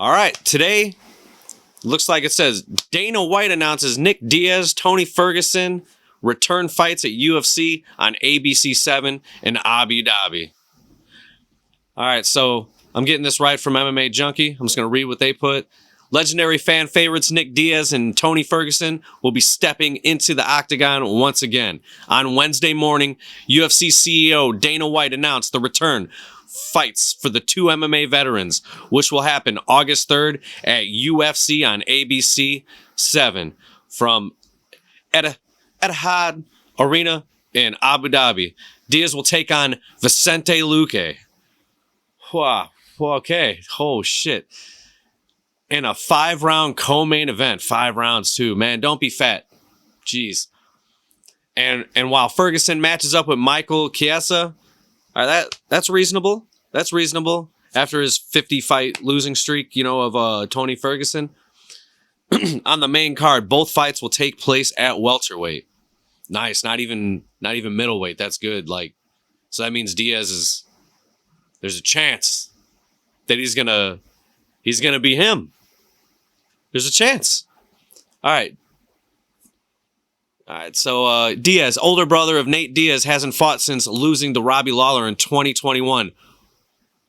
All right, today looks like it says Dana White announces Nick Diaz, Tony Ferguson return fights at UFC on ABC 7 in Abu Dhabi. All right, so I'm getting this right from MMA Junkie. I'm just going to read what they put. Legendary fan favorites Nick Diaz and Tony Ferguson will be stepping into the octagon once again. On Wednesday morning, UFC CEO Dana White announced the return fights for the two MMA veterans, which will happen August 3rd at UFC on ABC 7 from Etihad Arena in Abu Dhabi. Diaz will take on Vicente Luque. Wow. Okay. Oh, shit. In a 5-round co-main event. 5 rounds, too. Man, don't be fat. Jeez. And while Ferguson matches up with Michael Chiesa, that's reasonable. That's reasonable. After his 50-fight losing streak, of Tony Ferguson. On the main card, both fights will take place at welterweight. Nice. Not even middleweight. That's good. So that means Diaz there's a chance that he's gonna be him. There's a chance. All right. So Diaz, older brother of Nate Diaz, hasn't fought since losing to Robbie Lawler in 2021,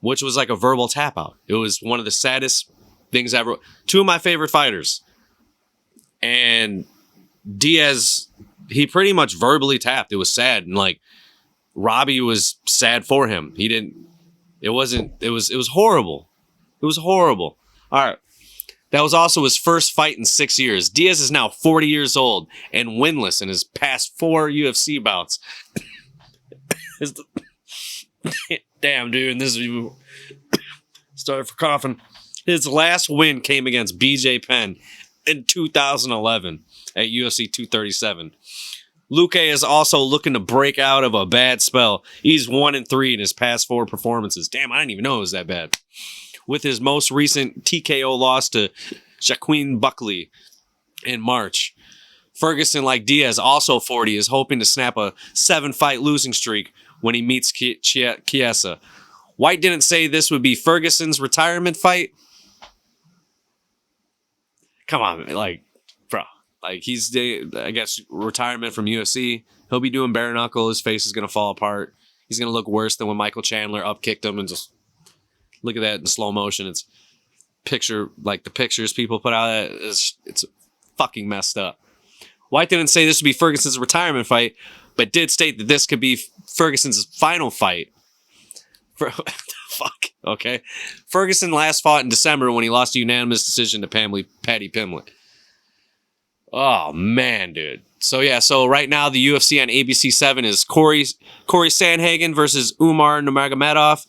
which was like a verbal tap out. It was one of the saddest things ever. Two of my favorite fighters. And Diaz, he pretty much verbally tapped. It was sad. And Robbie was sad for him. It was horrible. It was horrible. All right. That was also his first fight in 6 years. Diaz is now 40 years old and winless in his past 4 UFC bouts. Damn, dude. And this is started for coughing. His last win came against BJ Penn in 2011 at UFC 237. Luque is also looking to break out of a bad spell. He's 1-3 in his past 4 performances. Damn, I didn't even know it was that bad. With his most recent TKO loss to Joaquin Buckley in March. Ferguson, like Diaz, also 40, is hoping to snap a 7-fight losing streak when he meets Chiesa. White didn't say this would be Ferguson's retirement fight. Come on, bro. He's, I guess, retirement from UFC. He'll be doing bare knuckle. His face is going to fall apart. He's going to look worse than when Michael Chandler upkicked him and just... Look at that in slow motion. It's the pictures people put out. It's fucking messed up. White didn't say this would be Ferguson's retirement fight, but did state that this could be Ferguson's final fight. Fuck. Okay. Ferguson last fought in December when he lost a unanimous decision to Paddy Pimblett. Oh, man, dude. So right now the UFC on ABC 7 is Corey Sandhagen versus Umar Nurmagomedov.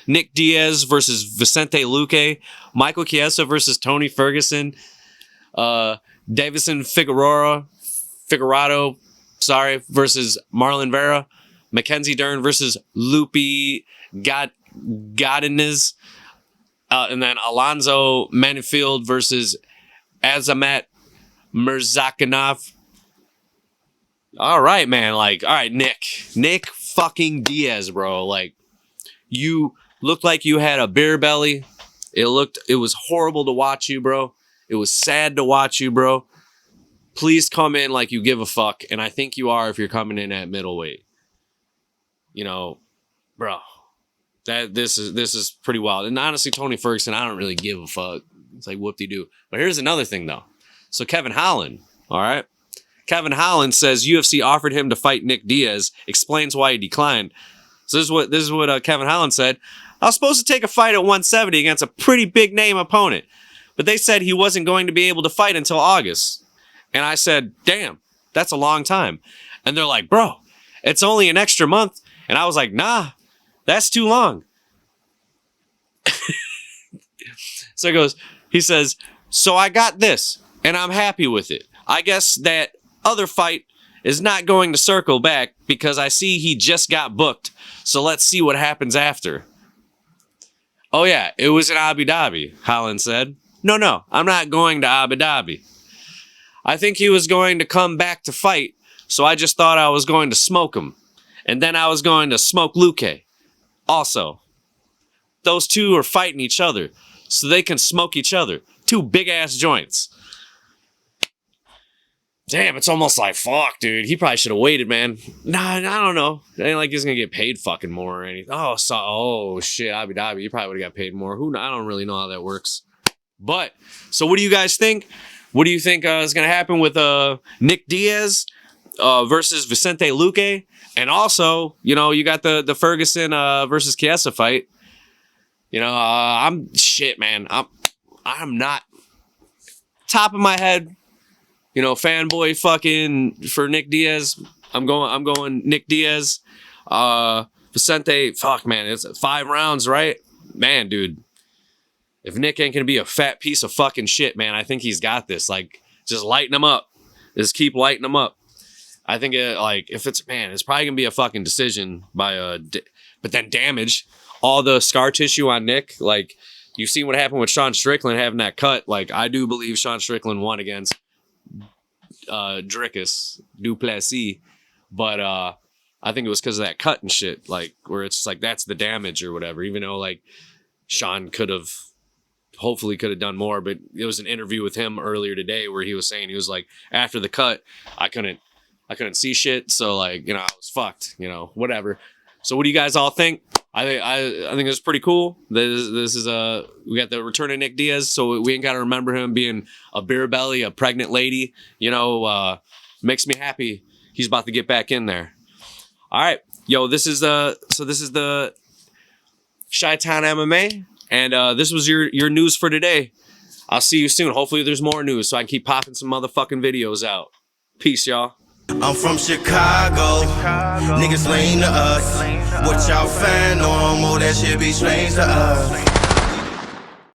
Nick Diaz versus Vicente Luque, Michael Chiesa versus Tony Ferguson, Davison Figueroa versus Marlon Vera, Mackenzie Dern versus Lupi Godinez, and then Alonzo Manifield versus Azamat Murzakanov. All right, man. All right, Nick fucking Diaz, bro. You looked like you had a beer belly. It was horrible to watch you, bro. It was sad to watch you, bro. Please come in like you give a fuck. And I think you are if you're coming in at middleweight. Bro. This is pretty wild. And honestly, Tony Ferguson, I don't really give a fuck. It's like whoop-de-doo. But here's another thing, though. So Kevin Holland, all right? Kevin Holland says UFC offered him to fight Nick Diaz, explains why he declined. So this is what Kevin Holland said. I was supposed to take a fight at 170 against a pretty big name opponent, but they said he wasn't going to be able to fight until August. And I said, damn, that's a long time. And they're like, bro, it's only an extra month. And I was like, nah, that's too long. He says, so I got this and I'm happy with it. I guess that other fight is not going to circle back because I see he just got booked. So let's see what happens after. Oh yeah, it was in Abu Dhabi, Holland said. No, I'm not going to Abu Dhabi. I think he was going to come back to fight, so I just thought I was going to smoke him. And then I was going to smoke Luque. Also, those two are fighting each other. so they can smoke each other. 2 big ass joints. Damn, it's almost like, fuck, dude. He probably should have waited, man. Nah, I don't know. It ain't like he's gonna get paid fucking more or anything. Oh shit, Abu Dhabi. You probably would have got paid more. I don't really know how that works. But, so what do you guys think? What do you think is gonna happen with Nick Diaz versus Vicente Luque? And also, you know, you got the Ferguson versus Chiesa fight. You know, man. I'm not top of my head. You know, fanboy fucking for Nick Diaz. I'm going Nick Diaz. Vicente, fuck, man. It's 5 rounds, right? Man, dude. If Nick ain't gonna be a fat piece of fucking shit, man, I think he's got this. Like, just lighten him up. Just keep lighting him up. I think it's probably gonna be a fucking decision by but then damage all the scar tissue on Nick. Like, you've seen what happened with Sean Strickland having that cut. Like, I do believe Sean Strickland won against Dricus Duplessis, but I think it was because of that cut and shit, like, where it's like that's the damage or whatever, even though like Sean hopefully could have done more. But it was an interview with him earlier today where he was saying, he was like, after the cut I couldn't see shit, so like, you know, I was fucked, you know, whatever. So what do you guys all think? I think it's pretty cool. This is we got the return of Nick Diaz, so we ain't got to remember him being a beer belly, a pregnant lady. You know, makes me happy. He's about to get back in there. All right, yo, this is the Chi-Town MMA, and this was your news for today. I'll see you soon. Hopefully, there's more news so I can keep popping some motherfucking videos out. Peace, y'all. I'm from Chicago. Niggas lame to us. What y'all fan normal, that shit be strange to us.